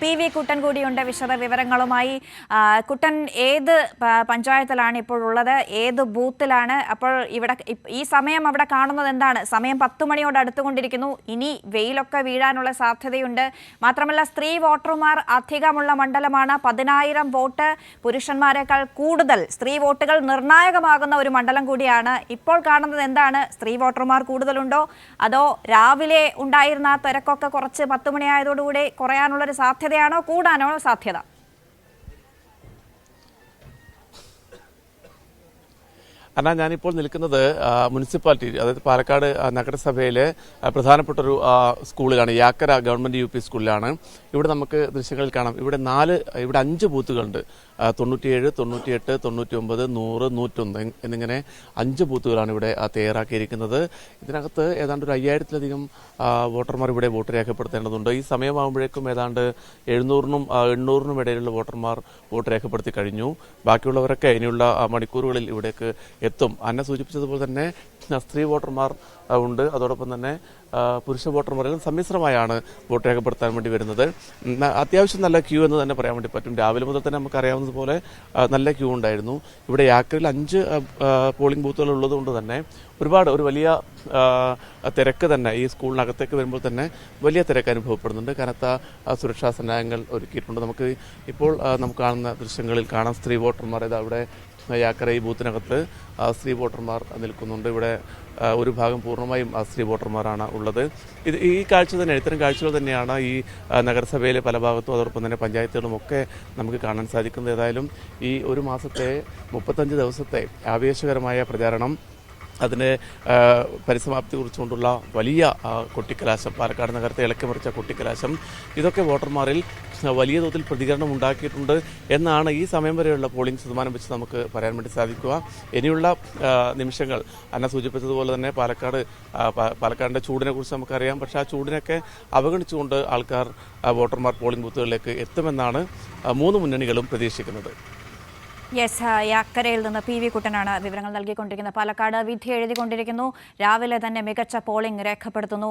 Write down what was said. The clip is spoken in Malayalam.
PV കുട്ടൻ കൂടിയുണ്ട് വിശദ വിവരങ്ങളുമായി. കുട്ടൻ, ഏത് പഞ്ചായത്തിലാണ് ഇപ്പോൾ ഉള്ളത്, ഏത് ബൂത്തിലാണ്? അപ്പോൾ ഇവിടെ ഈ സമയം അവിടെ കാണുന്നത് എന്താണ്? സമയം 10 മണിയോട് അടുത്തുകൊണ്ടിരിക്കുന്നു. ഇനി വെയിലൊക്കെ വീഴാനുള്ള സാധ്യതയുണ്ട്. മാത്രമല്ല, സ്ത്രീ വോട്ടർമാർ അധികമുള്ള മണ്ഡലമാണ്. 10,000 വോട്ട്, പുരുഷന്മാരെക്കാൾ കൂടുതൽ സ്ത്രീ വോട്ടുകൾ നിർണായകമാകുന്ന ഒരു മണ്ഡലം കൂടിയാണ്. ഇപ്പോൾ കാണുന്നത് എന്താണ്? സ്ത്രീ വോട്ടർമാർ കൂടുതലുണ്ടോ, അതോ രാവിലെ ഉണ്ടായിരുന്ന തിരക്കൊക്കെ കുറച്ച് 10 മണിയായതോടുകൂടി കുറയാനുള്ളൊരു സാധ്യതയാണോ, കൂടാനോ സാധ്യത? അന്നാ, ഞാനിപ്പോൾ നിൽക്കുന്നത് മുനിസിപ്പാലിറ്റി, അതായത് പാലക്കാട് നഗരസഭയിലെ പ്രധാനപ്പെട്ട ഒരു സ്കൂളിലാണ്, യാക്കര ഗവൺമെന്റ് UP സ്കൂളിലാണ്. ഇവിടെ നമുക്ക് ദൃശ്യങ്ങളിൽ കാണാം. ഇവിടെ 5 ബൂത്തുകളുണ്ട്. 97, 98, 99, 100, 101 എന്നിങ്ങനെ 5 ബൂത്തുകളാണ് ഇവിടെ തയ്യാറാക്കിയിരിക്കുന്നത്. ഇതിനകത്ത് ഏതാണ്ട് ഒരു 5000-ലധികം വോട്ടർമാർ ഇവിടെ വോട്ട് രേഖപ്പെടുത്തേണ്ടതുണ്ട്. ഈ സമയമാകുമ്പോഴേക്കും ഏതാണ്ട് 700-നും 800-നും ഇടയിലുള്ള വോട്ടർമാർ വോട്ട് രേഖപ്പെടുത്തി കഴിഞ്ഞു. ബാക്കിയുള്ളവരൊക്കെ ഇനിയുള്ള മണിക്കൂറുകളിൽ ഇവിടേക്ക് എത്തും. അന്നെ സൂചിപ്പിച്ചതുപോലെ തന്നെ സ്ത്രീ വോട്ടർമാർ ഉണ്ട്, അതോടൊപ്പം തന്നെ പുരുഷ വോട്ടർമാരെല്ലാം സമ്മിശ്രമായാണ് വോട്ട് രേഖപ്പെടുത്താൻ വേണ്ടി വരുന്നത്. അത്യാവശ്യം നല്ല ക്യൂ എന്ന് തന്നെ പറയാൻ വേണ്ടി പറ്റും. രാവിലെ മുതൽ തന്നെ നമുക്ക് അറിയാവുന്നതുപോലെ നല്ല ക്യൂ ഉണ്ടായിരുന്നു. ഇവിടെ യാക്കരയിൽ 5 പോളിംഗ് ബൂത്തുകൾ ഉള്ളതുകൊണ്ട് തന്നെ ഒരു വലിയ തിരക്ക് തന്നെ ഈ സ്കൂളിനകത്തേക്ക് വരുമ്പോൾ തന്നെ വലിയ തിരക്ക് അനുഭവപ്പെടുന്നുണ്ട്. കനത്ത സുരക്ഷാ സന്നാഹങ്ങൾ ഒരുക്കിയിട്ടുണ്ട്. നമുക്ക് കാണുന്ന ദൃശ്യങ്ങളിൽ കാണാം, സ്ത്രീ വോട്ടർമാർ അവിടെ യാക്കര ഈ ബൂത്തിനകത്ത് സ്ത്രീ വോട്ടർമാർ നിൽക്കുന്നുണ്ട്. ഇവിടെ ഒരു ഭാഗം പൂർണ്ണമായും സ്ത്രീ വോട്ടർമാരാണ് ഉള്ളത്. ഈ കാഴ്ച തന്നെ, ഇത്തരം കാഴ്ചകൾ തന്നെയാണ് ഈ നഗരസഭയിലെ പല ഭാഗത്തും അതോടൊപ്പം തന്നെ പഞ്ചായത്തുകളും ഒക്കെ നമുക്ക് കാണാൻ സാധിക്കുന്നത്. ഏതായാലും ഈ ഒരു മാസത്തെ 35 ദിവസത്തെ ആവേശകരമായ പ്രചാരണം, അതിന് പരിസമാപ്തി കുറിച്ചുകൊണ്ടുള്ള വലിയ കൊട്ടിക്കലാശം, പാലക്കാട് നഗരത്തെ ഇളക്കിമറിച്ച കൊട്ടിക്കലാശം, ഇതൊക്കെ വോട്ടർമാരിൽ വലിയ തോതിൽ പ്രതികരണം ഉണ്ടാക്കിയിട്ടുണ്ട് എന്നാണ് ഈ സമയം വരെയുള്ള പോളിംഗ് ശതമാനം വെച്ച് നമുക്ക് പറയാൻ വേണ്ടി സാധിക്കുക. ഇനിയുള്ള നിമിഷങ്ങൾ അന്ന സൂചിപ്പിച്ചതുപോലെ തന്നെ പാലക്കാടിൻ്റെ ചൂടിനെ കുറിച്ച് നമുക്കറിയാം. പക്ഷേ ആ ചൂടിനൊക്കെ അവഗണിച്ചുകൊണ്ട് വോട്ടർമാർ പോളിംഗ് ബൂത്തുകളിലേക്ക് എത്തുമെന്നാണ് 3 മുന്നണികളും പ്രതീക്ഷിക്കുന്നത്. യാക്കരയിൽ നിന്ന് PV കുട്ടനാണ് വിവരങ്ങൾ നൽകിക്കൊണ്ടിരിക്കുന്നത്. പാലക്കാട് വിധി എഴുതിക്കൊണ്ടിരിക്കുന്നു. രാവിലെ തന്നെ മികച്ച പോളിംഗ് രേഖപ്പെടുത്തുന്നു.